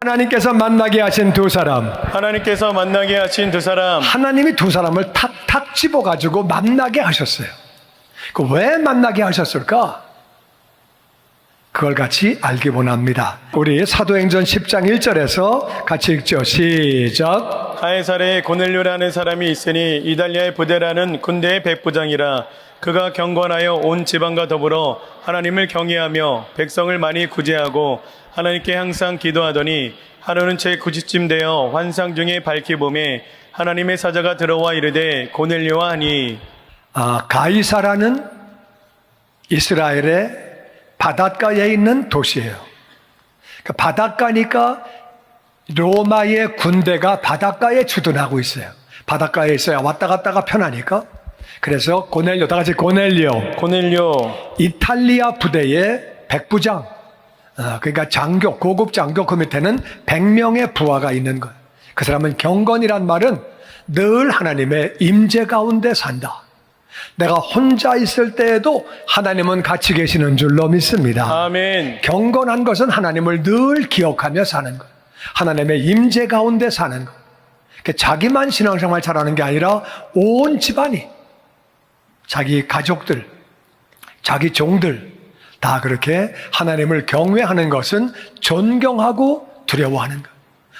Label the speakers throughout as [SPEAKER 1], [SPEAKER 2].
[SPEAKER 1] 하나님께서 만나게 하신 두 사람,
[SPEAKER 2] 하나님께서 만나게 하신 두 사람,
[SPEAKER 1] 하나님이 두 사람을 탁탁 집어가지고 만나게 하셨어요. 왜 만나게 하셨을까? 그걸 같이 알기 원합니다. 우리 사도행전 10장 1절에서 같이 읽죠. 시작.
[SPEAKER 2] 가이사랴에 고넬료라는 사람이 있으니 이달리아의 부대라는 군대의 백부장이라. 그가 경건하여 온 지방과 더불어 하나님을 경외하며 백성을 많이 구제하고 하나님께 항상 기도하더니 하루는 채 9시쯤 되어 환상 중에 밝히 봄에 하나님의 사자가 들어와 이르되 고넬료와 하니.
[SPEAKER 1] 가이사라는 이스라엘의 바닷가에 있는 도시예요. 바닷가니까 로마의 군대가 바닷가에 주둔하고 있어요. 바닷가에 있어야 왔다 갔다가 편하니까. 그래서 고넬료, 다 같이 고넬료. 이탈리아 부대의 백부장, 그러니까 장교, 고급 장교, 그 밑에는 100명의 부하가 있는 거예요. 그 사람은 경건이란 말은 늘 하나님의 임재 가운데 산다. 내가 혼자 있을 때에도 하나님은 같이 계시는 줄로 믿습니다.
[SPEAKER 2] 아멘.
[SPEAKER 1] 경건한 것은 하나님을 늘 기억하며 사는 것, 하나님의 임재 가운데 사는 것. 자기만 신앙생활 잘하는 게 아니라 온 집안이, 자기 가족들, 자기 종들 다 그렇게 하나님을 경외하는 것은 존경하고 두려워하는 것.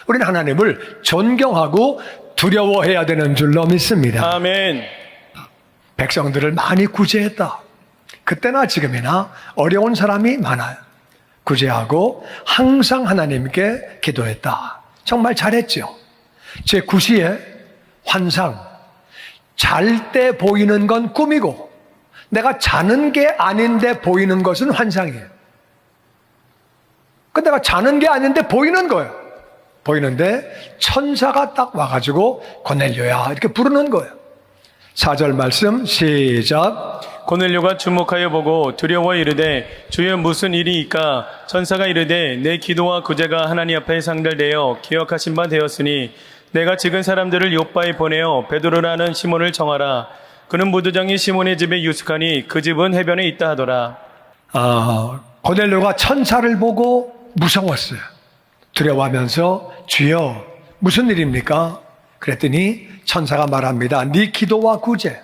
[SPEAKER 1] 우리는 하나님을 존경하고 두려워해야 되는 줄로 믿습니다.
[SPEAKER 2] 아멘.
[SPEAKER 1] 백성들을 많이 구제했다. 그때나 지금이나 어려운 사람이 많아요. 구제하고 항상 하나님께 기도했다. 정말 잘했죠. 제9시에 환상. 잘 때 보이는 건 꿈이고 내가 자는 게 아닌데 보이는 것은 환상이에요. 근데 내가 자는 게 아닌데 보이는 거예요. 보이는데 천사가 딱 와가지고 고넬료야 이렇게 부르는 거예요. 4절 말씀 시작.
[SPEAKER 2] 고넬료가 주목하여 보고 두려워 이르되 주여 무슨 일이이까? 천사가 이르되 내 기도와 구제가 하나님 앞에 상달되어 기억하신 바 되었으니 내가 지금 사람들을 요바에 보내어 베드로라는 시몬을 정하라. 그는 무두장이 시몬의 집에 유숙하니 그 집은 해변에 있다 하더라.
[SPEAKER 1] 고넬료가 천사를 보고 무서웠어요. 두려워하면서 주여 무슨 일입니까? 그랬더니 천사가 말합니다. 네 기도와 구제,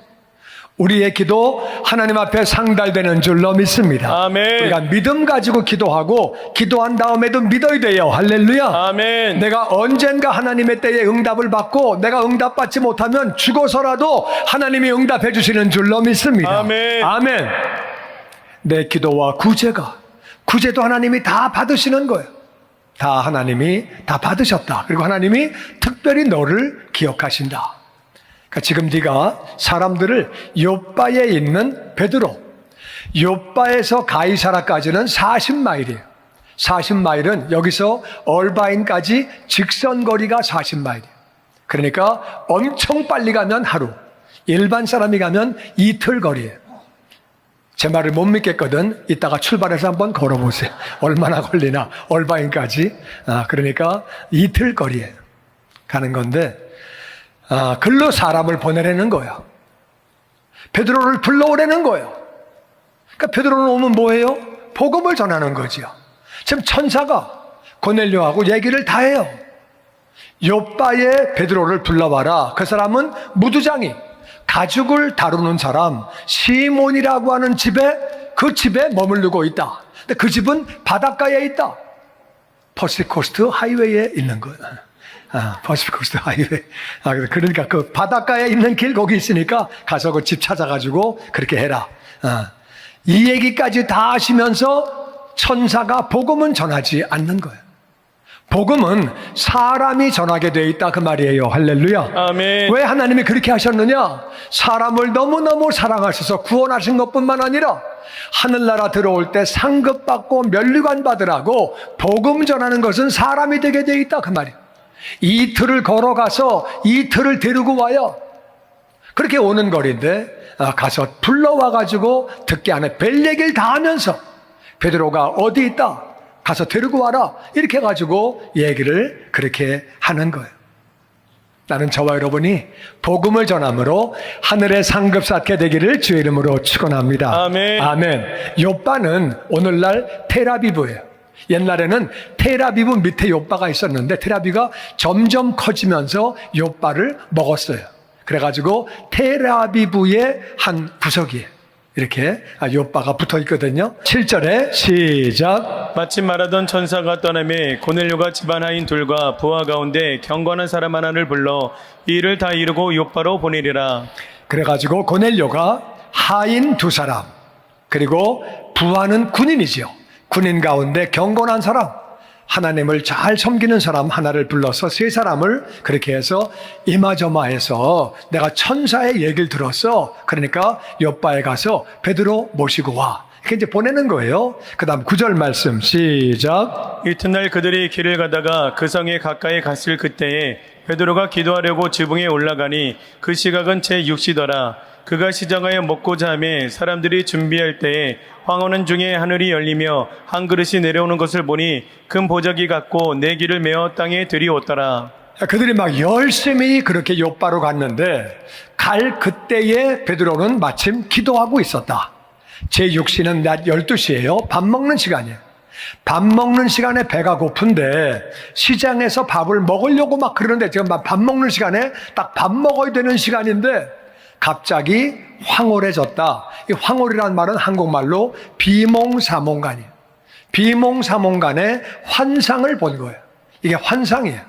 [SPEAKER 1] 우리의 기도 하나님 앞에 상달되는 줄로 믿습니다.
[SPEAKER 2] 아멘.
[SPEAKER 1] 우리가 믿음 가지고 기도하고 기도한 다음에도 믿어야 돼요. 할렐루야.
[SPEAKER 2] 아멘.
[SPEAKER 1] 내가 언젠가 하나님의 때에 응답을 받고 내가 응답받지 못하면 죽어서라도 하나님이 응답해 주시는 줄로 믿습니다.
[SPEAKER 2] 아멘.
[SPEAKER 1] 아멘. 내 기도와 구제도 하나님이 다 받으시는 거예요. 다 하나님이 다 받으셨다. 그리고 하나님이 특별히 너를 기억하신다. 그러니까 지금 네가 사람들을 요바에 있는 베드로, 요바에서 가이사라까지는 40마일이에요. 40마일은 여기서 얼바인까지 직선거리가 40마일이에요. 그러니까 엄청 빨리 가면 하루, 일반 사람이 가면 이틀 거리예요. 제 말을 못 믿겠거든. 이따가 출발해서 한번 걸어보세요. 얼마나 걸리나, 얼바인까지. 그러니까 이틀 거리에 가는 건데, 글로 사람을 보내라는 거예요. 베드로를 불러오라는 거예요. 그러니까 베드로는 오면 뭐예요? 복음을 전하는 거지요. 지금 천사가 고넬료하고 얘기를 다 해요. 요바에 베드로를 불러와라. 그 사람은 무두장이, 가죽을 다루는 사람 시몬이라고 하는 그 집에 머무르고 있다. 근데 그 집은 바닷가에 있다. 퍼시피코스트 하이웨이에 있는 거예요. 퍼시피코스트 하이웨이. 그러니까 그 바닷가에 있는 길 거기 있으니까 가서 그 집 찾아가지고 그렇게 해라. 이 얘기까지 다 하시면서 천사가 복음은 전하지 않는 거예요. 복음은 사람이 전하게 돼 있다 그 말이에요. 할렐루야.
[SPEAKER 2] 아멘.
[SPEAKER 1] 왜 하나님이 그렇게 하셨느냐? 사람을 너무너무 사랑하셔서 구원하신 것뿐만 아니라 하늘나라 들어올 때 상급받고 면류관 받으라고 복음 전하는 것은 사람이 되게 돼 있다 그 말이에요. 이틀을 걸어가서 이틀을 데리고 와요. 그렇게 오는 거리인데 가서 불러와가지고 듣게 하는 별 얘기를 다 하면서 베드로가 어디 있다? 가서 데리고 와라. 이렇게 해가지고 얘기를 그렇게 하는 거예요. 나는 저와 여러분이 복음을 전함으로 하늘의 상급 쌓게 되기를 주의 이름으로 축원합니다.
[SPEAKER 2] 아멘.
[SPEAKER 1] 아멘. 요바는 오늘날 텔아비브예요. 옛날에는 테라비브 밑에 욥바가 있었는데 테라비가 점점 커지면서 욥바를 먹었어요. 그래가지고 테라비브의 한 구석이에요. 이렇게 욥바가 붙어 있거든요. 7절에 시작.
[SPEAKER 2] 마침 말하던 천사가 떠나매 고넬료가 집안 하인 둘과 부하 가운데 경건한 사람 하나를 불러 이 일을 다 이루고 욥바로 보내리라.
[SPEAKER 1] 그래가지고 고넬료가 하인 두 사람, 그리고 부하는 군인이지요. 군인 가운데 경건한 사람, 하나님을 잘 섬기는 사람 하나를 불러서 세 사람을 그렇게 해서 이마저마해서 내가 천사의 얘기를 들었어. 그러니까 욥바에 가서 베드로 모시고 와. 이렇게 이제 보내는 거예요. 그 다음 9절 말씀 시작.
[SPEAKER 2] 이튿날 그들이 길을 가다가 그 성에 가까이 갔을 그때에 베드로가 기도하려고 지붕에 올라가니 그 시각은 제6시더라. 그가 시장하여 먹고자 하며 사람들이 준비할 때에 황혼은 중에 하늘이 열리며 한 그릇이 내려오는 것을 보니 금 보자기 같고 네 기를 메어 땅에 들이었더라.
[SPEAKER 1] 그들이 막 열심히 그렇게 욥바로 갔는데 갈 그때에 베드로는 마침 기도하고 있었다. 제6시는 낮 12시예요. 밥 먹는 시간이에요. 밥 먹는 시간에 배가 고픈데 시장에서 밥을 먹으려고 막 그러는데 지금 밥 먹는 시간에 딱 밥 먹어야 되는 시간인데 갑자기 황홀해졌다. 이 황홀이라는 말은 한국말로 비몽사몽간이에요. 비몽사몽간의 환상을 본 거예요. 이게 환상이에요.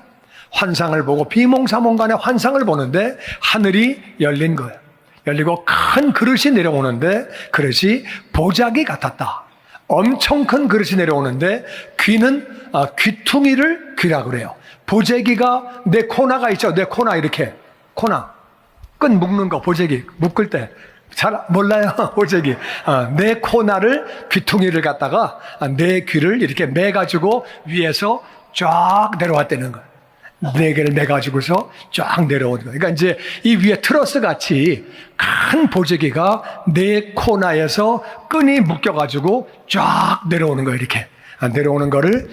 [SPEAKER 1] 환상을 보고 비몽사몽간의 환상을 보는데 하늘이 열린 거예요. 열리고 큰 그릇이 내려오는데 그릇이 보자기 같았다. 엄청 큰 그릇이 내려오는데 귀는 귀퉁이를 귀라고 그래요. 보재기가 내 코나가 있죠. 내 코나 이렇게 코나. 끈 묶는 거, 보재기, 묶을 때. 잘 몰라요, 보재기. 내 코나를, 귀퉁이를 갖다가 내 귀를 이렇게 매가지고 위에서 쫙 내려왔다는 거예요. 네 개를 매가지고서 쫙 내려오는 거예요. 그러니까 이제 이 위에 트러스 같이 큰 보재기가 내 코나에서 끈이 묶여가지고 쫙 내려오는 거예요, 이렇게. 내려오는 거를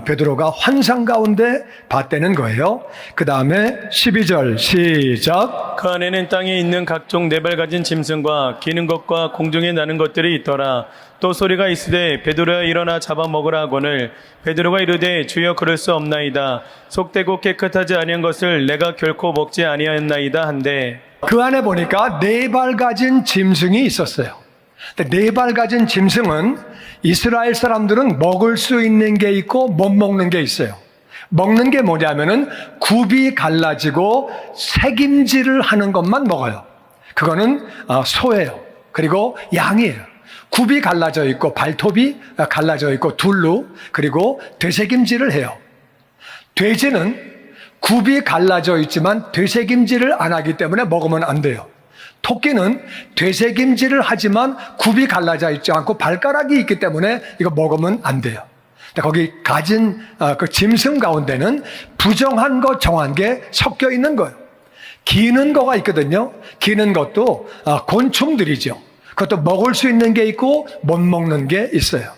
[SPEAKER 1] 베드로가 환상 가운데 봤다는 거예요. 그 다음에 12절 시작.
[SPEAKER 2] 그 안에는 땅에 있는 각종 네발 가진 짐승과 기는 것과 공중에 나는 것들이 있더라. 또 소리가 있으되 베드로야 일어나 잡아먹으라 하거늘 베드로가 이르되 주여 그럴 수 없나이다. 속되고 깨끗하지 아니한 것을 내가 결코 먹지 아니하였나이다 한데
[SPEAKER 1] 그 안에 보니까 네 발 가진 짐승이 있었어요. 네 발 가진 짐승은 이스라엘 사람들은 먹을 수 있는 게 있고 못 먹는 게 있어요. 먹는 게 뭐냐면은 굽이 갈라지고 새김질을 하는 것만 먹어요. 그거는 소예요. 그리고 양이에요. 굽이 갈라져 있고 발톱이 갈라져 있고 둘로 그리고 되새김질을 해요. 돼지는 굽이 갈라져 있지만 되새김질을 안 하기 때문에 먹으면 안 돼요. 토끼는 되새김질을 하지만 굽이 갈라져 있지 않고 발가락이 있기 때문에 이거 먹으면 안 돼요. 거기 가진 그 짐승 가운데는 부정한 것, 정한 게 섞여 있는 거예요. 기는 거가 있거든요. 기는 것도 곤충들이죠. 그것도 먹을 수 있는 게 있고 못 먹는 게 있어요.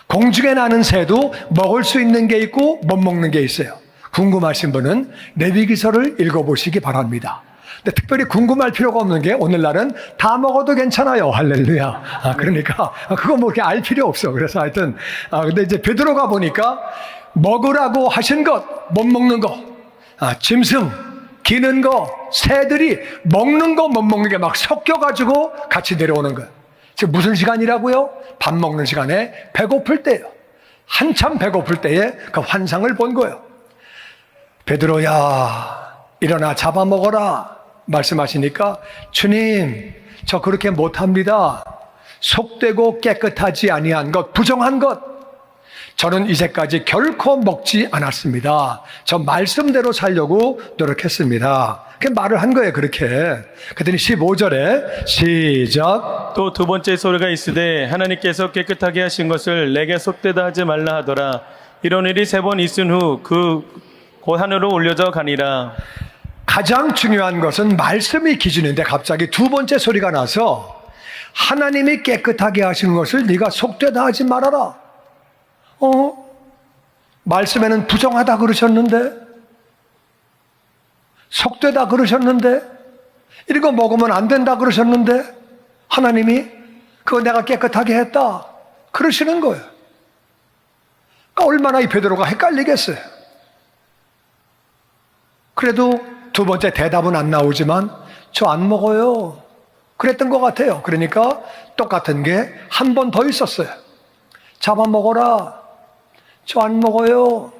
[SPEAKER 1] 공중에 나는 새도 먹을 수 있는 게 있고 못 먹는 게 있어요. 궁금하신 분은 레위기서를 읽어보시기 바랍니다. 근데 특별히 궁금할 필요가 없는 게 오늘날은 다 먹어도 괜찮아요. 할렐루야. 그러니까 그거 뭐 이렇게 알 필요 없어. 그래서 하여튼 근데 이제 베드로가 보니까 먹으라고 하신 것, 못 먹는 거, 짐승, 기는 거, 새들이 먹는 거, 못 먹는 게 막 섞여가지고 같이 내려오는 거예요. 지금 무슨 시간이라고요? 밥 먹는 시간에 배고플 때예요. 한참 배고플 때에 그 환상을 본 거예요. 베드로야, 일어나 잡아먹어라. 말씀하시니까 주님, 저 그렇게 못합니다. 속되고 깨끗하지 아니한 것, 부정한 것, 저는 이제까지 결코 먹지 않았습니다. 저 말씀대로 살려고 노력했습니다. 그 말을 한 거예요, 그렇게. 그랬더니 15절에 시작.
[SPEAKER 2] 또 두 번째 소리가 있으되 하나님께서 깨끗하게 하신 것을 내게 속되다 하지 말라 하더라. 이런 일이 3번 있은 후 곧 하늘로 올려져 가니라.
[SPEAKER 1] 가장 중요한 것은 말씀이 기준인데 갑자기 두 번째 소리가 나서 하나님이 깨끗하게 하신 것을 네가 속되다 하지 말아라. 말씀에는 부정하다 그러셨는데, 속되다 그러셨는데, 이거 먹으면 안 된다 그러셨는데 하나님이 그거 내가 깨끗하게 했다 그러시는 거예요. 얼마나 이 베드로가 헷갈리겠어요. 그래도 두 번째 대답은 안 나오지만 저 안 먹어요. 그랬던 것 같아요. 그러니까 똑같은 게 한 번 더 있었어요. 잡아먹어라. 저 안 먹어요.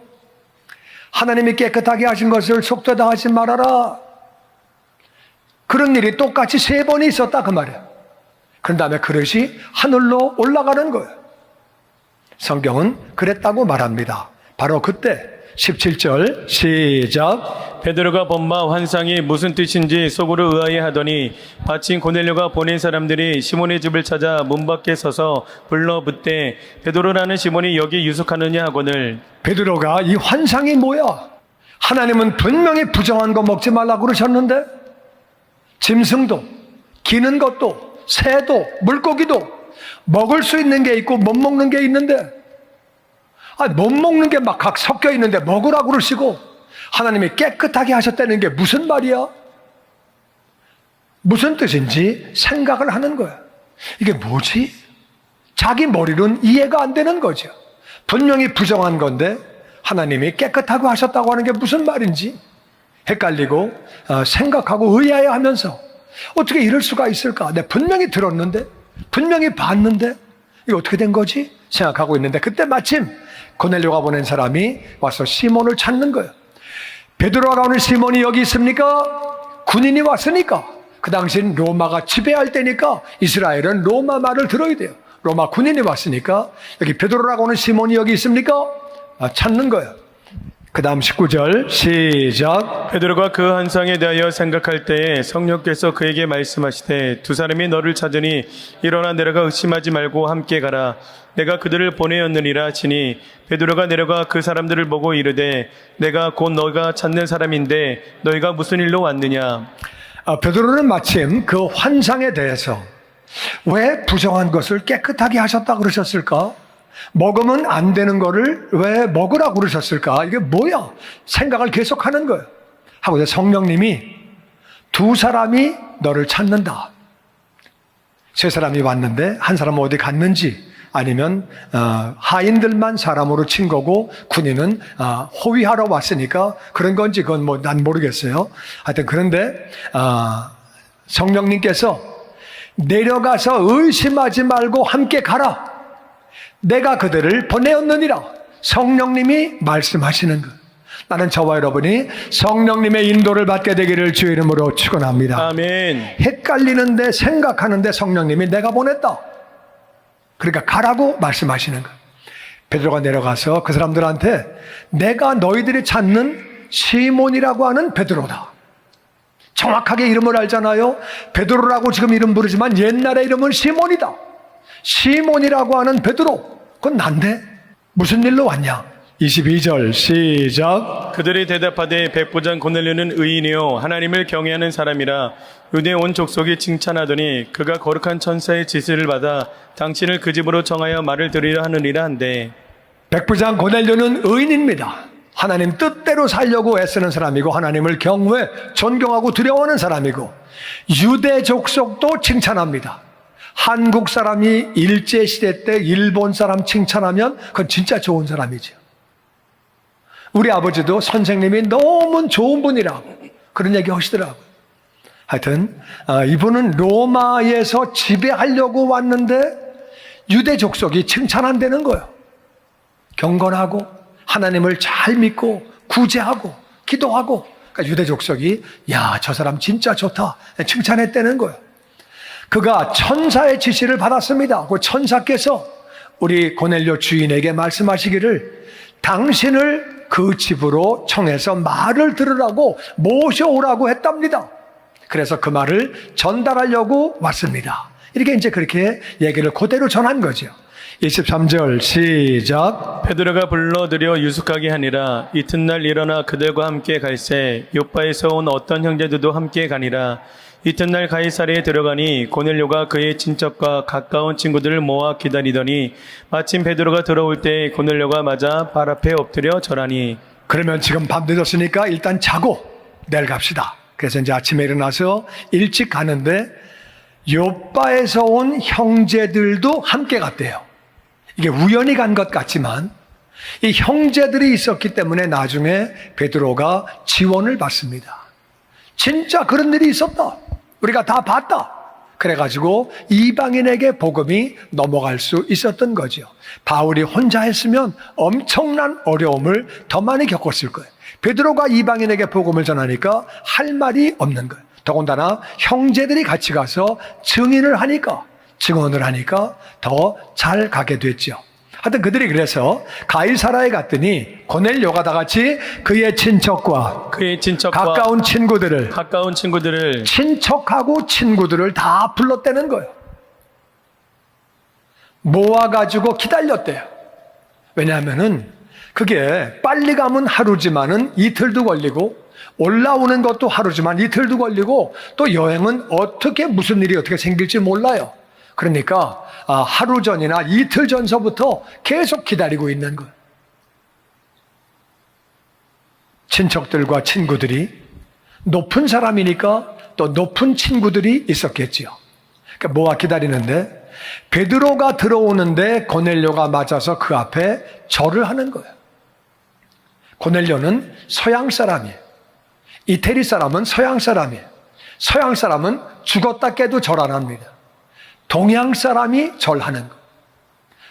[SPEAKER 1] 하나님이 깨끗하게 하신 것을 속되다 하지 말아라. 그런 일이 똑같이 3번이 있었다 그 말이에요. 그런 다음에 그릇이 하늘로 올라가는 거예요. 성경은 그랬다고 말합니다. 바로 그때 17절 시작.
[SPEAKER 2] 베드로가 본바 환상이 무슨 뜻인지 속으로 의아해하더니 마침 고넬료가 보낸 사람들이 시몬의 집을 찾아 문 밖에 서서 불러 묻되 베드로라는 시몬이 여기 유숙하느냐 하거늘.
[SPEAKER 1] 베드로가 이 환상이 뭐야? 하나님은 분명히 부정한 거 먹지 말라고 그러셨는데 짐승도 기는 것도 새도 물고기도 먹을 수 있는 게 있고 못 먹는 게 있는데 못 먹는 게 막 각 섞여 있는데 먹으라고 그러시고 하나님이 깨끗하게 하셨다는 게 무슨 말이야? 무슨 뜻인지 생각을 하는 거야. 이게 뭐지? 자기 머리로는 이해가 안 되는 거죠. 분명히 부정한 건데 하나님이 깨끗하고 하셨다고 하는 게 무슨 말인지 헷갈리고 생각하고 의아해하면서 어떻게 이럴 수가 있을까? 내가 분명히 들었는데 분명히 봤는데 이게 어떻게 된 거지? 생각하고 있는데 그때 마침 고넬료가 보낸 사람이 와서 시몬을 찾는 거예요. 베드로가 오늘 시몬이 여기 있습니까? 군인이 왔으니까 그 당시엔 로마가 지배할 때니까 이스라엘은 로마 말을 들어야 돼요. 로마 군인이 왔으니까 여기 베드로라고 하는 시몬이 여기 있습니까? 찾는 거예요. 그 다음 19절 시작.
[SPEAKER 2] 베드로가 그 환상에 대하여 생각할 때에 성령께서 그에게 말씀하시되 두 사람이 너를 찾으니 일어나 내려가 의심하지 말고 함께 가라. 내가 그들을 보내었느니라 치니 베드로가 내려가 그 사람들을 보고 이르되 내가 곧 너희가 찾는 사람인데 너희가 무슨 일로 왔느냐.
[SPEAKER 1] 베드로는 마침 그 환상에 대해서 왜 부정한 것을 깨끗하게 하셨다 그러셨을까? 먹으면 안 되는 거를 왜 먹으라고 그러셨을까? 이게 뭐야? 생각을 계속하는 거예요. 하고 성령님이 두 사람이 너를 찾는다. 세 사람이 왔는데 한 사람은 어디 갔는지 아니면 하인들만 사람으로 친 거고 군인은 호위하러 왔으니까 그런 건지 그건 뭐 난 모르겠어요. 하여튼 그런데 성령님께서 내려가서 의심하지 말고 함께 가라. 내가 그들을 보내었느니라. 성령님이 말씀하시는 것. 나는 저와 여러분이 성령님의 인도를 받게 되기를 주의 이름으로 축원합니다.
[SPEAKER 2] 아멘.
[SPEAKER 1] 헷갈리는데 생각하는데 성령님이 내가 보냈다. 그러니까 가라고 말씀하시는 거예요. 베드로가 내려가서 그 사람들한테 내가 너희들이 찾는 시몬이라고 하는 베드로다. 정확하게 이름을 알잖아요. 베드로라고 지금 이름 부르지만 옛날의 이름은 시몬이다. 시몬이라고 하는 베드로, 그건 난데 무슨 일로 왔냐? 22절 시작.
[SPEAKER 2] 그들이 대답하되 백부장 고넬료는 의인이요 하나님을 경외하는 사람이라 유대 온 족속이 칭찬하더니 그가 거룩한 천사의 지시를 받아 당신을 그 집으로 정하여 말을 들으려 하느니라 한데.
[SPEAKER 1] 백부장 고넬료는 의인입니다. 하나님 뜻대로 살려고 애쓰는 사람이고 하나님을 경외, 존경하고 두려워하는 사람이고 유대 족속도 칭찬합니다. 한국 사람이 일제시대 때 일본 사람 칭찬하면 그건 진짜 좋은 사람이죠. 우리 아버지도 선생님이 너무 좋은 분이라고 그런 얘기 하시더라고요. 하여튼 이분은 로마에서 지배하려고 왔는데 유대 족속이 칭찬한다는 거예요. 경건하고 하나님을 잘 믿고 구제하고 기도하고 그러니까 유대 족속이 야, 저 사람 진짜 좋다 칭찬했다는 거예요. 그가 천사의 지시를 받았습니다. 그 천사께서 우리 고넬료 주인에게 말씀하시기를 당신을 그 집으로 청해서 말을 들으라고 모셔오라고 했답니다. 그래서 그 말을 전달하려고 왔습니다. 이렇게 이제 그렇게 얘기를 그대로 전한 거죠. 23절 시작.
[SPEAKER 2] 베드로가 불러들여 유숙하게 하니라. 이튿날 일어나 그들과 함께 갈새 요빠에서 온 어떤 형제들도 함께 가니라. 이튿날 가이사랴에 들어가니 고넬료가 그의 친척과 가까운 친구들을 모아 기다리더니 마침 베드로가 들어올 때 고넬료가 맞아 발 앞에 엎드려 절하니.
[SPEAKER 1] 그러면 지금 밤 늦었으니까 일단 자고 내일 갑시다. 그래서 이제 아침에 일어나서 일찍 가는데 요빠에서 온 형제들도 함께 갔대요. 이게 우연히 간 것 같지만 이 형제들이 있었기 때문에 나중에 베드로가 지원을 받습니다. 진짜 그런 일이 있었다. 우리가 다 봤다. 그래가지고 이방인에게 복음이 넘어갈 수 있었던 거죠. 바울이 혼자 했으면 엄청난 어려움을 더 많이 겪었을 거예요. 베드로가 이방인에게 복음을 전하니까 할 말이 없는 거예요. 더군다나 형제들이 같이 가서 증언을 하니까 더 잘 가게 됐죠. 하여튼 그들이 그래서 가이사라에 갔더니 고넬료가 다 같이 그의 친척과 가까운 친구들을 친척하고 친구들을 다 불렀다는 거예요. 모아가지고 기다렸대요. 왜냐하면은 그게 빨리 가면 하루지만은 이틀도 걸리고 올라오는 것도 하루지만 이틀도 걸리고 또 여행은 무슨 일이 어떻게 생길지 몰라요. 그러니까 하루 전이나 이틀 전서부터 계속 기다리고 있는 거예요. 친척들과 친구들이 높은 사람이니까 또 높은 친구들이 있었겠지요. 그러니까 모아 기다리는데 베드로가 들어오는데 고넬료가 맞아서 그 앞에 절을 하는 거예요. 고넬료는 서양 사람이에요. 이태리 사람은 서양 사람이에요. 서양 사람은 죽었다 깨도 절 안 합니다. 동양 사람이 절하는 거.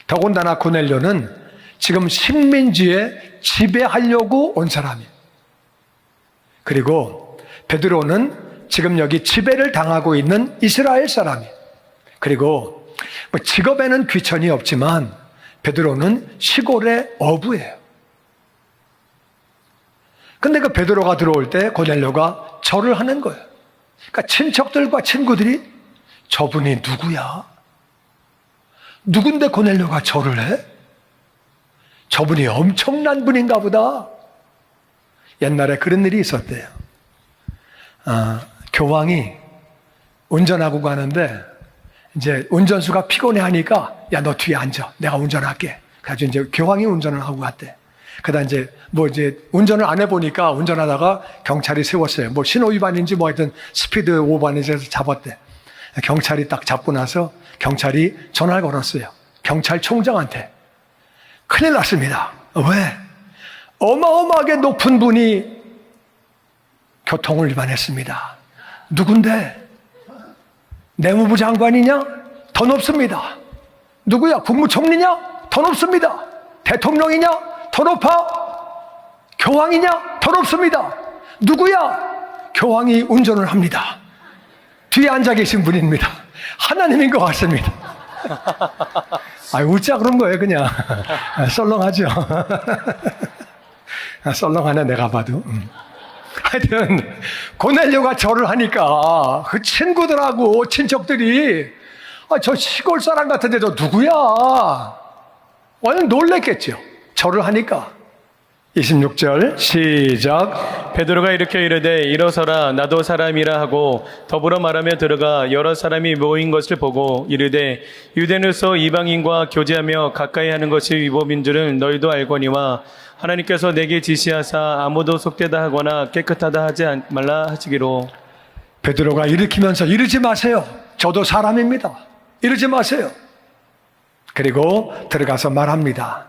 [SPEAKER 1] 더군다나 고넬료는 지금 식민지에 지배하려고 온 사람이에요. 그리고 베드로는 지금 여기 지배를 당하고 있는 이스라엘 사람이에요. 그리고 직업에는 귀천이 없지만 베드로는 시골의 어부예요. 근데 그 베드로가 들어올 때 고넬료가 절을 하는 거예요. 그러니까 친척들과 친구들이 저분이 누구야? 누군데 고넬료가 절을 해? 저분이 엄청난 분인가 보다. 옛날에 그런 일이 있었대요. 교황이 운전하고 가는데 이제 운전수가 피곤해 하니까 야, 너 뒤에 앉아. 내가 운전할게. 그래서 이제 교황이 운전을 하고 갔대. 그러다 이제 운전을 안 해보니까 운전하다가 경찰이 세웠어요. 신호 위반인지 하여튼 스피드 오버인지 해서 잡았대. 경찰이 딱 잡고 나서 경찰이 전화를 걸었어요. 경찰총장한테. 큰일 났습니다. 왜? 어마어마하게 높은 분이 교통을 위반했습니다. 누군데? 내무부 장관이냐? 더 높습니다. 누구야? 국무총리냐? 더 높습니다. 대통령이냐? 더 높아? 교황이냐? 더 높습니다. 누구야? 교황이 운전을 합니다. 뒤에 앉아 계신 분입니다. 하나님인 것 같습니다. 웃자 그런 거예요, 그냥. 썰렁하죠. 썰렁하네, 내가 봐도. 하여튼, 고넬료가 절을 하니까 그 친구들하고 친척들이 저 시골 사람 같은데 저 누구야? 완전 놀랬겠죠. 절을 하니까. 26절 시작.
[SPEAKER 2] 베드로가 이렇게 이르되 일어서라 나도 사람이라 하고 더불어 말하며 들어가 여러 사람이 모인 것을 보고 이르되 유대인으로서 이방인과 교제하며 가까이 하는 것이 위법인 줄은 너희도 알거니와 하나님께서 내게 지시하사 아무도 속되다 하거나 깨끗하다 하지 말라 하시기로.
[SPEAKER 1] 베드로가 일으키면서 이러지 마세요. 저도 사람입니다. 이러지 마세요. 그리고 들어가서 말합니다.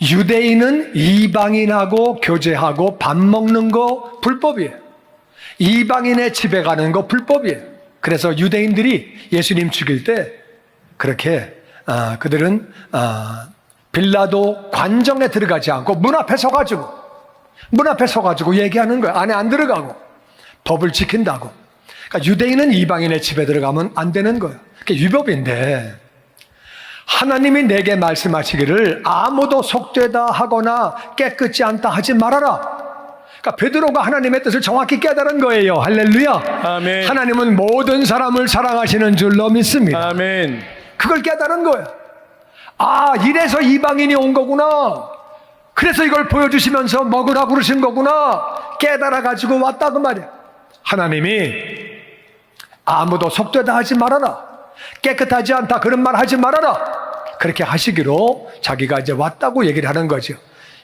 [SPEAKER 1] 유대인은 이방인하고 교제하고 밥 먹는 거 불법이에요. 이방인의 집에 가는 거 불법이에요. 그래서 유대인들이 예수님 죽일 때 그렇게 그들은 빌라도 관정에 들어가지 않고 문 앞에 서가지고 얘기하는 거예요. 안에 안 들어가고 법을 지킨다고. 그러니까 유대인은 이방인의 집에 들어가면 안 되는 거예요. 그게 위법인데 하나님이 내게 말씀하시기를 아무도 속되다 하거나 깨끗지 않다 하지 말아라. 그러니까 베드로가 하나님의 뜻을 정확히 깨달은 거예요. 할렐루야.
[SPEAKER 2] 아멘.
[SPEAKER 1] 하나님은 모든 사람을 사랑하시는 줄로 믿습니다.
[SPEAKER 2] 아멘.
[SPEAKER 1] 그걸 깨달은 거예요. 이래서 이방인이 온 거구나. 그래서 이걸 보여주시면서 먹으라고 그러신 거구나. 깨달아가지고 왔다 그 말이야. 하나님이 아무도 속되다 하지 말아라. 깨끗하지 않다 그런 말 하지 말아라. 그렇게 하시기로 자기가 이제 왔다고 얘기를 하는 거죠.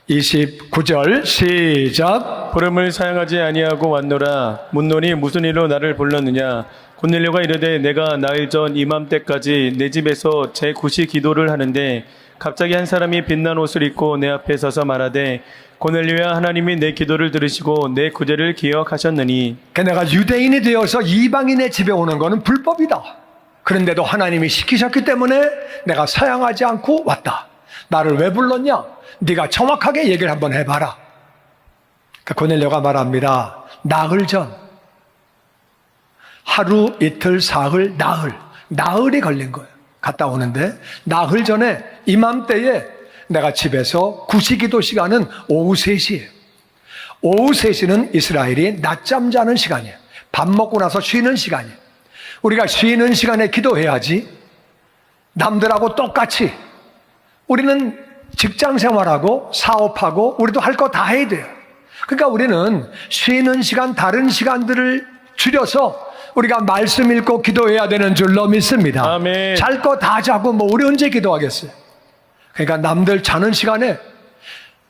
[SPEAKER 1] 29절 시작.
[SPEAKER 2] 부름을 사양하지 아니하고 왔노라. 묻노니 무슨 일로 나를 불렀느냐. 고넬료가 이르되 내가 나흘 전 이맘때까지 내 집에서 제9시 기도를 하는데 갑자기 한 사람이 빛난 옷을 입고 내 앞에 서서 말하되 고넬료야, 하나님이 내 기도를 들으시고 내 구제를 기억하셨느니.
[SPEAKER 1] 내가 유대인이 되어서 이방인의 집에 오는 것은 불법이다. 그런데도 하나님이 시키셨기 때문에 내가 사양하지 않고 왔다. 나를 왜 불렀냐? 네가 정확하게 얘기를 한번 해봐라. 고넬료가 말합니다. 나흘 전, 하루, 이틀, 사흘, 나흘이 걸린 거예요. 갔다 오는데 나흘 전에 이맘때에 내가 집에서 구시기도 시간은 오후 3시예요. 오후 3시는 이스라엘이 낮잠 자는 시간이에요. 밥 먹고 나서 쉬는 시간이에요. 우리가 쉬는 시간에 기도해야지. 남들하고 똑같이 우리는 직장 생활하고 사업하고 우리도 할 거 다 해야 돼요. 그러니까 우리는 쉬는 시간, 다른 시간들을 줄여서 우리가 말씀 읽고 기도해야 되는 줄로 믿습니다.
[SPEAKER 2] 아멘.
[SPEAKER 1] 잘 거 다 자고 뭐 우리 언제 기도하겠어요? 그러니까 남들 자는 시간에,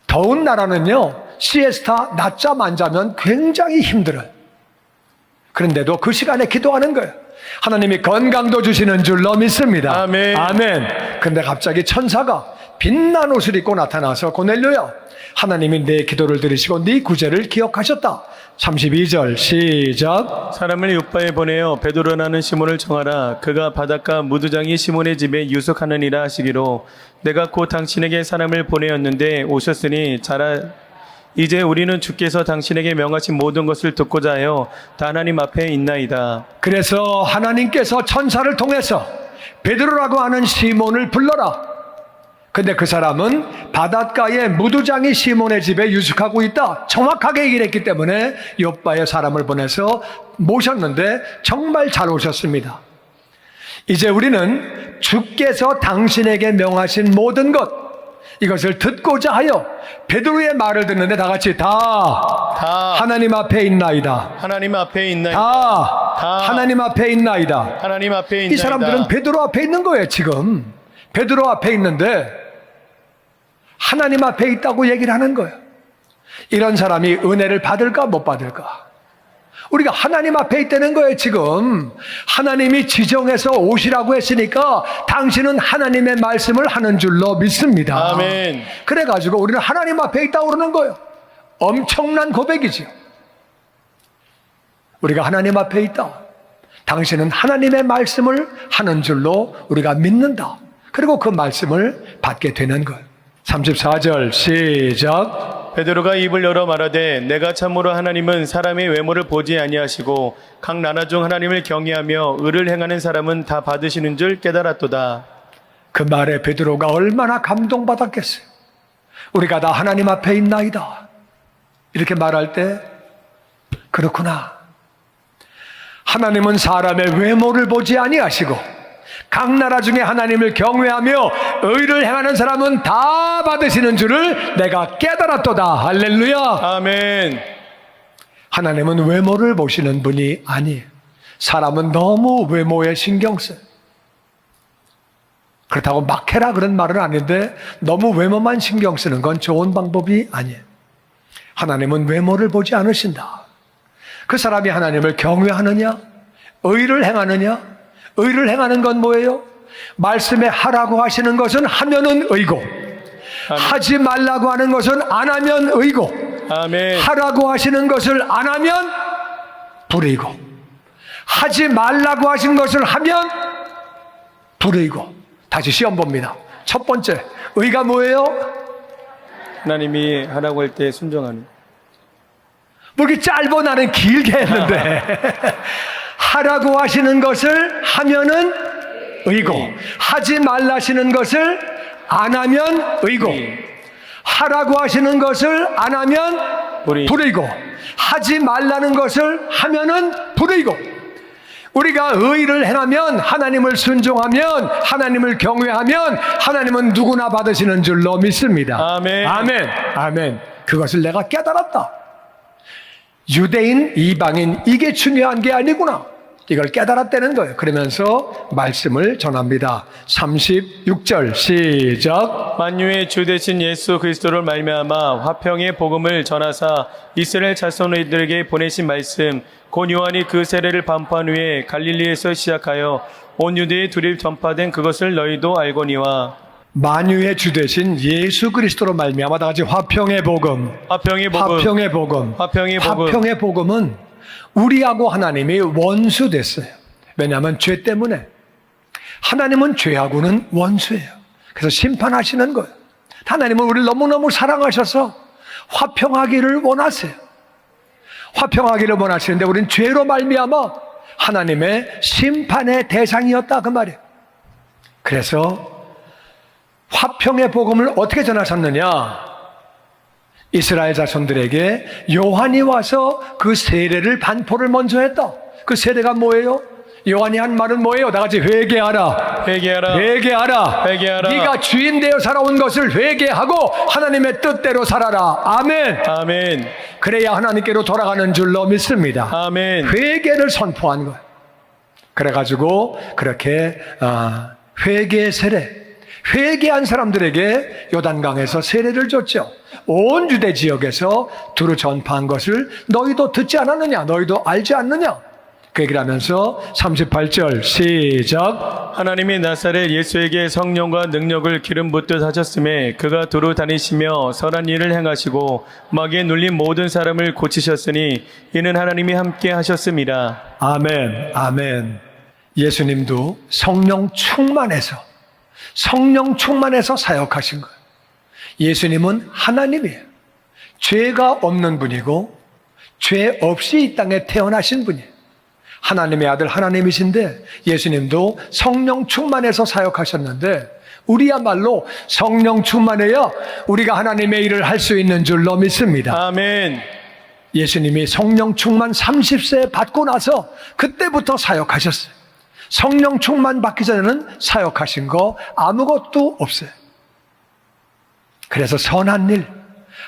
[SPEAKER 1] 더운 나라는요 시에스타 낮잠 안 자면 굉장히 힘들어요. 그런데도 그 시간에 기도하는 거예요. 하나님이 건강도 주시는 줄로 믿습니다.
[SPEAKER 2] 아멘.
[SPEAKER 1] 아멘. 근데 갑자기 천사가 빛난 옷을 입고 나타나서 고넬료야, 하나님이 내 기도를 들으시고 네 구제를 기억하셨다. 32절 시작.
[SPEAKER 2] 사람을 요바에 보내어 베드로라는 시몬을 청하라. 그가 바닷가 무두장이 시몬의 집에 유숙하느니라 하시기로 내가 곧 당신에게 사람을 보내었는데 오셨으니 자라. 이제 우리는 주께서 당신에게 명하신 모든 것을 듣고자 하여 다 하나님 앞에 있나이다.
[SPEAKER 1] 그래서 하나님께서 천사를 통해서 베드로라고 하는 시몬을 불러라. 근데 그 사람은 바닷가에 무두장이 시몬의 집에 유숙하고 있다. 정확하게 얘기를 했기 때문에 요바에 사람을 보내서 모셨는데 정말 잘 오셨습니다. 이제 우리는 주께서 당신에게 명하신 모든 것, 이것을 듣고자 하여 베드로의 말을 듣는데 다 같이 다 하나님 앞에 있나이다.
[SPEAKER 2] 하나님 앞에 있나이다.
[SPEAKER 1] 다 하나님 앞에 있나이다.
[SPEAKER 2] 하나님 앞에 있나이다.
[SPEAKER 1] 이 사람들은 베드로 앞에 있는 거예요. 지금 베드로 앞에 있는데 하나님 앞에 있다고 얘기를 하는 거예요. 이런 사람이 은혜를 받을까 못 받을까? 우리가 하나님 앞에 있다는 거예요. 지금 하나님이 지정해서 오시라고 했으니까 당신은 하나님의 말씀을 하는 줄로 믿습니다.
[SPEAKER 2] 아멘.
[SPEAKER 1] 그래가지고 우리는 하나님 앞에 있다고 그러는 거예요. 엄청난 고백이죠. 우리가 하나님 앞에 있다. 당신은 하나님의 말씀을 하는 줄로 우리가 믿는다. 그리고 그 말씀을 받게 되는 거예요. 34절 시작.
[SPEAKER 2] 베드로가 입을 열어 말하되 내가 참으로 하나님은 사람의 외모를 보지 아니하시고 각 나라 중 하나님을 경외하며 의를 행하는 사람은 다 받으시는 줄 깨달았도다.
[SPEAKER 1] 그 말에 베드로가 얼마나 감동받았겠어요. 우리가 다 하나님 앞에 있나이다. 이렇게 말할 때 그렇구나. 하나님은 사람의 외모를 보지 아니하시고 각 나라 중에 하나님을 경외하며 의를 행하는 사람은 다 받으시는 줄을 내가 깨달았도다. 할렐루야.
[SPEAKER 2] 아멘.
[SPEAKER 1] 하나님은 외모를 보시는 분이 아니에요. 사람은 너무 외모에 신경 써요. 그렇다고 막 해라 그런 말은 아닌데 너무 외모만 신경 쓰는 건 좋은 방법이 아니에요. 하나님은 외모를 보지 않으신다. 그 사람이 하나님을 경외하느냐? 의를 행하느냐? 의를 행하는 건 뭐예요? 말씀에 하라고 하시는 것은 하면은 의고, 하지 말라고 하는 것은 안 하면 의고,
[SPEAKER 2] 아멘.
[SPEAKER 1] 하라고 하시는 것을 안 하면 불의고, 하지 말라고 하신 것을 하면 불의고. 다시 시험 봅니다. 첫 번째, 의가 뭐예요?
[SPEAKER 2] 하나님이 하라고 할 때 순종하는.
[SPEAKER 1] 뭐 이렇게 짧어 나는 길게 했는데 하라고 하시는 것을 하면은 의고, 하지 말라시는 것을 안 하면 의고, 하라고 하시는 것을 안 하면 불의고, 하지 말라는 것을 하면은 불의고. 우리가 의를 행하면, 하나님을 순종하면, 하나님을 경외하면 하나님은 누구나 받으시는 줄로 믿습니다.
[SPEAKER 2] 아멘.
[SPEAKER 1] 아멘. 아멘. 그것을 내가 깨달았다. 유대인, 이방인 이게 중요한 게 아니구나. 이걸 깨달았다는 거예요. 그러면서 말씀을 전합니다. 36절 시작.
[SPEAKER 2] 만유의 주 되신 예수 그리스도를 말미암아 화평의 복음을 전하사 이스라엘 자손들에게 보내신 말씀 곧 요한이 그 세례를 반포한 후에 갈릴리에서 시작하여 온 유대에 두립 전파된 그것을 너희도 알거니와.
[SPEAKER 1] 만유의 주 되신 예수 그리스도로 말미암아 다 같이 화평의 복음.
[SPEAKER 2] 화평의 복음.
[SPEAKER 1] 화평의 복음.
[SPEAKER 2] 화평의 복음.
[SPEAKER 1] 화평의 복음은 우리하고 하나님이 원수 됐어요. 왜냐하면 죄 때문에. 하나님은 죄하고는 원수예요. 그래서 심판하시는 거예요. 하나님은 우리를 너무너무 사랑하셔서 화평하기를 원하세요. 화평하기를 원하시는데 우리는 죄로 말미암아 하나님의 심판의 대상이었다 그 말이에요. 그래서 화평의 복음을 어떻게 전하셨느냐? 이스라엘 자손들에게 요한이 와서 그 세례를 반포를 먼저 했다. 그 세례가 뭐예요? 요한이 한 말은 뭐예요? 다 같이 회개하라.
[SPEAKER 2] 회개하라.
[SPEAKER 1] 회개하라.
[SPEAKER 2] 회개하라.
[SPEAKER 1] 네가 주인 되어 살아온 것을 회개하고 하나님의 뜻대로 살아라. 아멘.
[SPEAKER 2] 아멘.
[SPEAKER 1] 그래야 하나님께로 돌아가는 줄로 믿습니다.
[SPEAKER 2] 아멘.
[SPEAKER 1] 회개를 선포한 거예요. 그래가지고 그렇게 회개 세례, 회개한 사람들에게 요단강에서 세례를 줬죠. 온 유대 지역에서 두루 전파한 것을 너희도 듣지 않았느냐? 너희도 알지 않느냐? 그 얘기를 하면서 38절 시작.
[SPEAKER 2] 하나님이 나사렛 예수에게 성령과 능력을 기름 붓듯 하셨음에 그가 두루 다니시며 선한 일을 행하시고 마귀에 눌린 모든 사람을 고치셨으니 이는 하나님이 함께 하셨습니다.
[SPEAKER 1] 아멘, 아멘. 예수님도 성령 충만해서 사역하신 거예요. 예수님은 하나님이에요. 죄가 없는 분이고 죄 없이 이 땅에 태어나신 분이에요. 하나님의 아들 하나님이신데 예수님도 성령 충만해서 사역하셨는데 우리야말로 성령 충만해야 우리가 하나님의 일을 할 수 있는 줄로 믿습니다.
[SPEAKER 2] 아멘.
[SPEAKER 1] 예수님이 성령 충만 30세 받고 나서 그때부터 사역하셨어요. 성령 충만 받기 전에는 사역하신 거 아무것도 없어요. 그래서 선한 일,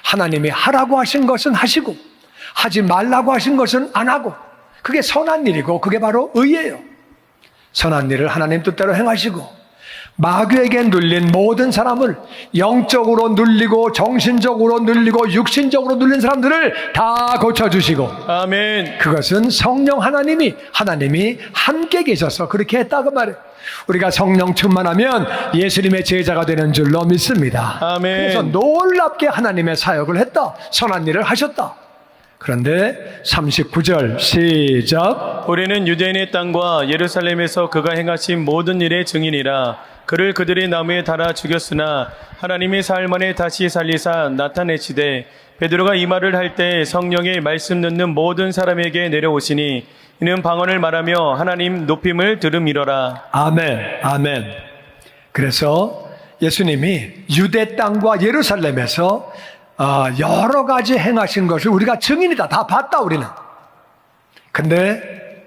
[SPEAKER 1] 하나님이 하라고 하신 것은 하시고 하지 말라고 하신 것은 안 하고 그게 선한 일이고 그게 바로 의예요. 선한 일을 하나님 뜻대로 행하시고 마귀에게 눌린 모든 사람을 영적으로 눌리고 정신적으로 눌리고 육신적으로 눌린 사람들을 다 고쳐주시고
[SPEAKER 2] 아멘.
[SPEAKER 1] 그것은 성령 하나님이 함께 계셔서 그렇게 했다고 말해요. 우리가 성령 충만하면 예수님의 제자가 되는 줄로 믿습니다.
[SPEAKER 2] 아멘.
[SPEAKER 1] 그래서 놀랍게 하나님의 사역을 했다. 선한 일을 하셨다. 그런데 39절 시작.
[SPEAKER 2] 우리는 유대인의 땅과 예루살렘에서 그가 행하신 모든 일의 증인이라. 그를 그들이 나무에 달아 죽였으나 하나님이 사흘 만에 다시 살리사 나타내시되 베드로가 이 말을 할 때 성령의 말씀 듣는 모든 사람에게 내려오시니 이는 방언을 말하며 하나님 높임을 들음이러라.
[SPEAKER 1] 아멘, 아멘. 그래서 예수님이 유대 땅과 예루살렘에서 여러 가지 행하신 것을 우리가 증인이다. 다 봤다 우리는. 근데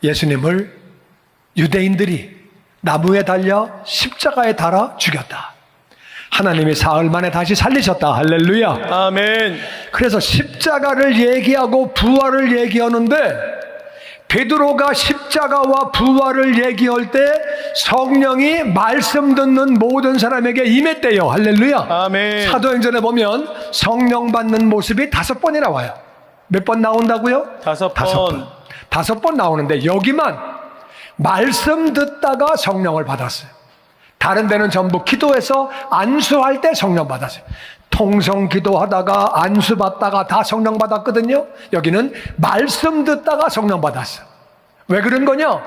[SPEAKER 1] 예수님을 유대인들이 나무에 달려 십자가에 달아 죽였다. 하나님이 사흘 만에 다시 살리셨다. 할렐루야.
[SPEAKER 2] 아멘.
[SPEAKER 1] 그래서 십자가를 얘기하고 부활을 얘기하는데 베드로가 십자가와 부활을 얘기할 때 성령이 말씀 듣는 모든 사람에게 임했대요. 할렐루야.
[SPEAKER 2] 아멘.
[SPEAKER 1] 사도행전에 보면 성령 받는 모습이 5번이 나와요. 몇 번 나온다고요?
[SPEAKER 2] 5번.
[SPEAKER 1] 5번 나오는데 여기만 말씀 듣다가 성령을 받았어요. 다른 데는 전부 기도해서 안수할 때 성령 받았어요. 통성 기도하다가 안수 받다가 다 성령 받았거든요. 여기는 말씀 듣다가 성령 받았어요. 왜 그런 거냐?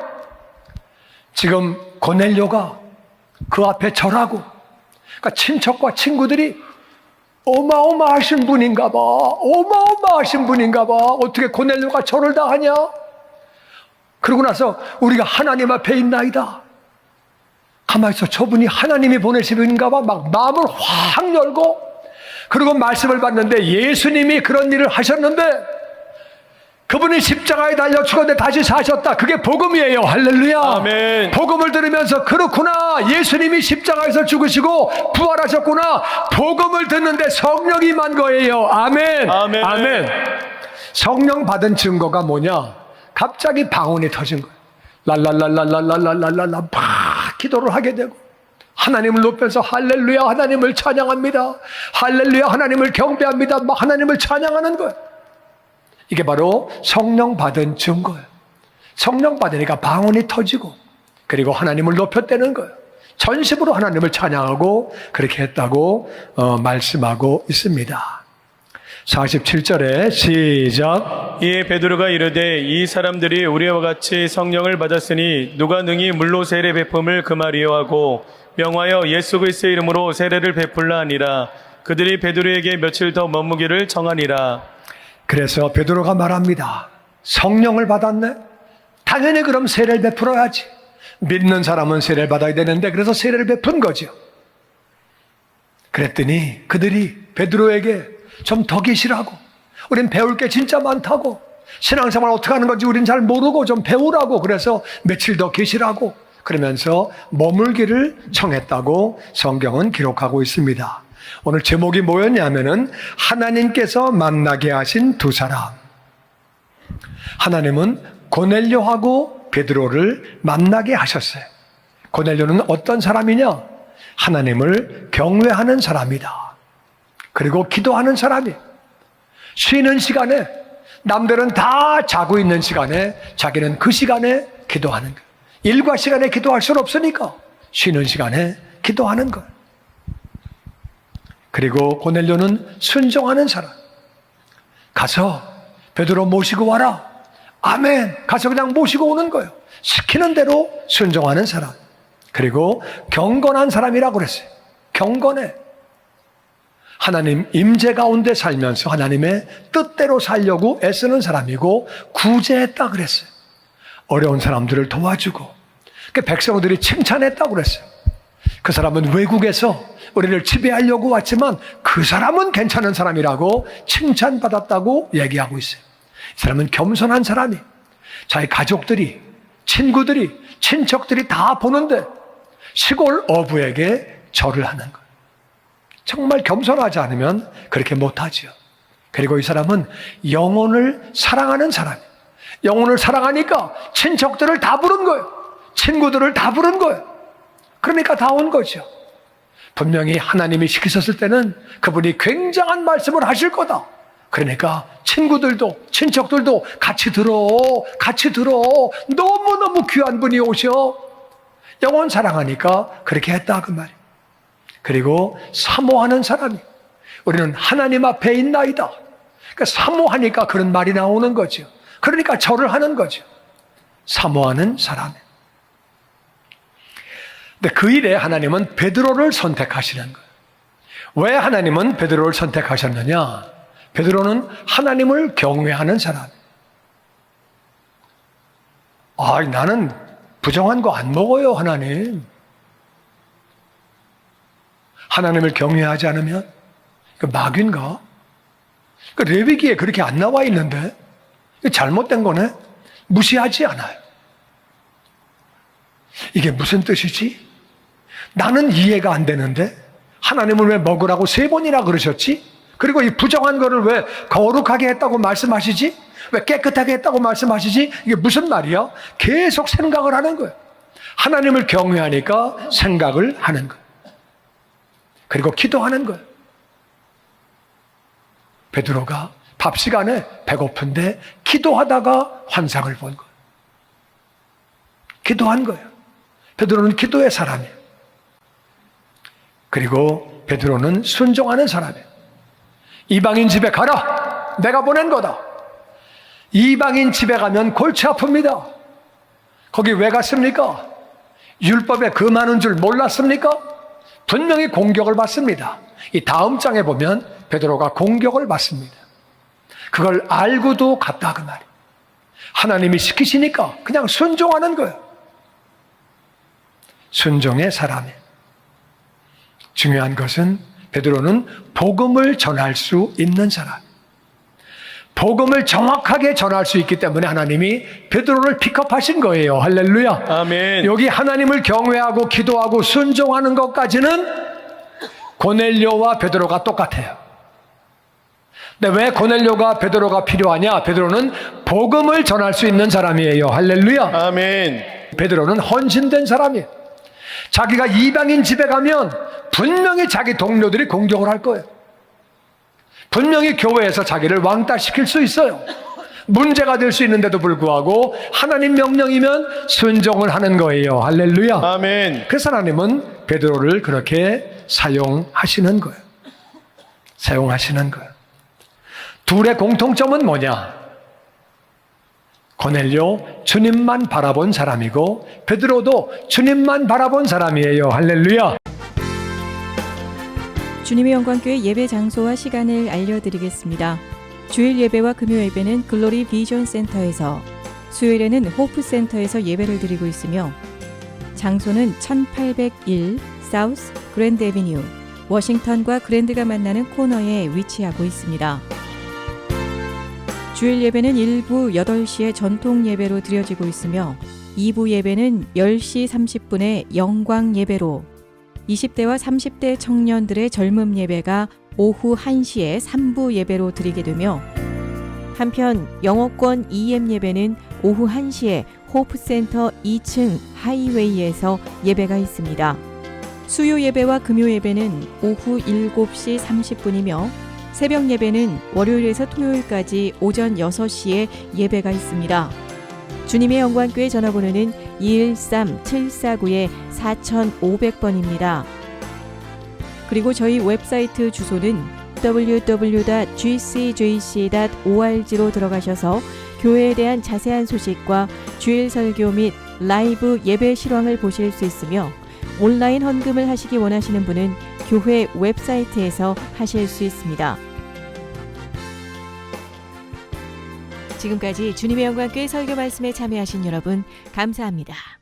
[SPEAKER 1] 지금 고넬료가 그 앞에 절하고 그러니까 친척과 친구들이 어마어마하신 분인가 봐. 어마어마하신 분인가 봐. 어떻게 고넬료가 절을 다 하냐? 그러고 나서 우리가 하나님 앞에 있나이다. 가만히 있어. 저분이 하나님이 보내신 분인가 봐. 막 마음을 확 열고 그리고 말씀을 받는데 예수님이 그런 일을 하셨는데 그분이 십자가에 달려 죽었는데 다시 사셨다. 그게 복음이에요. 할렐루야.
[SPEAKER 2] 아멘.
[SPEAKER 1] 복음을 들으면서 그렇구나. 예수님이 십자가에서 죽으시고 부활하셨구나. 복음을 듣는데 성령이 임한 거예요. 아멘.
[SPEAKER 2] 아멘.
[SPEAKER 1] 아멘. 성령 받은 증거가 뭐냐? 갑자기 방언이 터진 거예요. 랄랄랄랄랄랄랄랄랄라 막 기도를 하게 되고 하나님을 높여서 할렐루야 하나님을 찬양합니다. 할렐루야 하나님을 경배합니다. 막 하나님을 찬양하는 거예요. 이게 바로 성령 받은 증거예요. 성령 받으니까 방언이 터지고 그리고 하나님을 높였다는 거예요. 전심으로 하나님을 찬양하고 그렇게 했다고 말씀하고 있습니다. 47절에 시작.
[SPEAKER 2] 이에 베드로가 이르되 이 사람들이 우리와 같이 성령을 받았으니 누가 능히 물로 세례 베품을 금하리요 하고 명하여 예수 그리스도의 이름으로 세례를 베풀라 하니라. 그들이 베드로에게 며칠 더 머무기를 청하니라.
[SPEAKER 1] 그래서 베드로가 말합니다. 성령을 받았네? 당연히 그럼 세례를 베풀어야지. 믿는 사람은 세례를 받아야 되는데 그래서 세례를 베푼 거죠. 그랬더니 그들이 베드로에게 좀 더 계시라고, 우린 배울 게 진짜 많다고, 신앙생활 어떻게 하는 건지 우린 잘 모르고 좀 배우라고, 그래서 며칠 더 계시라고 그러면서 머물기를 청했다고 성경은 기록하고 있습니다. 오늘 제목이 뭐였냐면은 하나님께서 만나게 하신 두 사람. 하나님은 고넬료하고 베드로를 만나게 하셨어요. 고넬료는 어떤 사람이냐? 하나님을 경외하는 사람이다. 그리고 기도하는 사람이, 쉬는 시간에, 남들은 다 자고 있는 시간에 자기는 그 시간에 기도하는 거예요. 일과 시간에 기도할 수는 없으니까 쉬는 시간에 기도하는 거예요. 그리고 고넬료는 순종하는 사람. 가서 베드로 모시고 와라. 아멘. 가서 그냥 모시고 오는 거예요. 시키는 대로 순종하는 사람. 그리고 경건한 사람이라고 그랬어요. 경건해. 하나님 임재 가운데 살면서 하나님의 뜻대로 살려고 애쓰는 사람이고 구제했다 그랬어요. 어려운 사람들을 도와주고, 그 백성들이 칭찬했다고 그랬어요. 그 사람은 외국에서 우리를 지배하려고 왔지만 그 사람은 괜찮은 사람이라고 칭찬받았다고 얘기하고 있어요. 이 사람은 겸손한 사람이, 자기 가족들이, 친구들이, 친척들이 다 보는데 시골 어부에게 절을 하는 거예요. 정말 겸손하지 않으면 그렇게 못하지요. 그리고 이 사람은 영혼을 사랑하는 사람이에요. 영혼을 사랑하니까 친척들을 다 부른 거예요. 친구들을 다 부른 거예요. 그러니까 다 온 거죠. 분명히 하나님이 시키셨을 때는 그분이 굉장한 말씀을 하실 거다. 그러니까 친구들도 친척들도 같이 들어. 너무너무 귀한 분이 오셔. 영혼 사랑하니까 그렇게 했다 그 말이에요. 그리고 사모하는 사람이, 우리는 하나님 앞에 있나이다. 그러니까 사모하니까 그런 말이 나오는 거죠. 그러니까 절을 하는 거죠. 사모하는 사람. 근데 그 일에 하나님은 베드로를 선택하시는 거예요. 왜 하나님은 베드로를 선택하셨느냐? 베드로는 하나님을 경외하는 사람. 나는 부정한 거 안 먹어요, 하나님. 하나님을 경외하지 않으면 그 마귀인가? 그 레위기에 그렇게 안 나와 있는데 잘못된 거네? 무시하지 않아요. 이게 무슨 뜻이지? 나는 이해가 안 되는데 하나님을 왜 먹으라고 3번이나 그러셨지? 그리고 이 부정한 거를 왜 거룩하게 했다고 말씀하시지? 왜 깨끗하게 했다고 말씀하시지? 이게 무슨 말이야? 계속 생각을 하는 거예요. 하나님을 경외하니까 생각을 하는 거예요. 그리고 기도하는 거예요. 베드로가 밥 시간에 배고픈데 기도하다가 환상을 본 거예요. 기도한 거예요. 베드로는 기도의 사람이에요. 그리고 베드로는 순종하는 사람이에요. 이방인 집에 가라. 내가 보낸 거다. 이방인 집에 가면 골치 아픕니다. 거기 왜 갔습니까? 율법에 금하는 줄 몰랐습니까? 분명히 공격을 받습니다. 이 다음 장에 보면 베드로가 공격을 받습니다. 그걸 알고도 갔다 그 말이에요. 하나님이 시키시니까 그냥 순종하는 거예요. 순종의 사람이에요. 중요한 것은 베드로는 복음을 전할 수 있는 사람. 복음을 정확하게 전할 수 있기 때문에 하나님이 베드로를 픽업하신 거예요. 할렐루야.
[SPEAKER 2] 아멘.
[SPEAKER 1] 여기 하나님을 경외하고 기도하고 순종하는 것까지는 고넬료와 베드로가 똑같아요. 근데 왜 고넬료가 베드로가 필요하냐? 베드로는 복음을 전할 수 있는 사람이에요. 할렐루야.
[SPEAKER 2] 아멘.
[SPEAKER 1] 베드로는 헌신된 사람이에요. 자기가 이방인 집에 가면 분명히 자기 동료들이 공격을 할 거예요. 분명히 교회에서 자기를 왕따시킬 수 있어요. 문제가 될 수 있는데도 불구하고 하나님 명령이면 순종을 하는 거예요. 할렐루야.
[SPEAKER 2] 아멘.
[SPEAKER 1] 그래서 하나님은 베드로를 그렇게 사용하시는 거예요. 사용하시는 거예요. 둘의 공통점은 뭐냐? 고넬료 주님만 바라본 사람이고 베드로도 주님만 바라본 사람이에요. 할렐루야.
[SPEAKER 3] 주님의 영광교회 예배 장소와 시간을 알려드리겠습니다. 주일 예배와 금요 예배는 글로리 비전 센터에서, 수요일에는 호프 센터에서 예배를 드리고 있으며 장소는 1801 사우스 그랜드 애비뉴 워싱턴과 그랜드가 만나는 코너에 위치하고 있습니다. 주일 예배는 1부 8시에 전통 예배로 드려지고 있으며 2부 예배는 10시 30분에 영광 예배로, 20대와 30대 청년들의 젊음 예배가 오후 1시에 3부 예배로 드리게 되며, 한편 영어권 EM 예배는 오후 1시에 호프센터 2층 하이웨이에서 예배가 있습니다. 수요 예배와 금요 예배는 오후 7시 30분이며 새벽 예배는 월요일에서 토요일까지 오전 6시에 예배가 있습니다. 주님의 영광교회 전화번호는 213-749-4500번입니다. 그리고 저희 웹사이트 주소는 www.gcjc.org로 들어가셔서 교회에 대한 자세한 소식과 주일 설교 및 라이브 예배 실황을 보실 수 있으며, 온라인 헌금을 하시기 원하시는 분은 교회 웹사이트에서 하실 수 있습니다. 지금까지 주님의 영광교회 설교 말씀에 참여하신 여러분 감사합니다.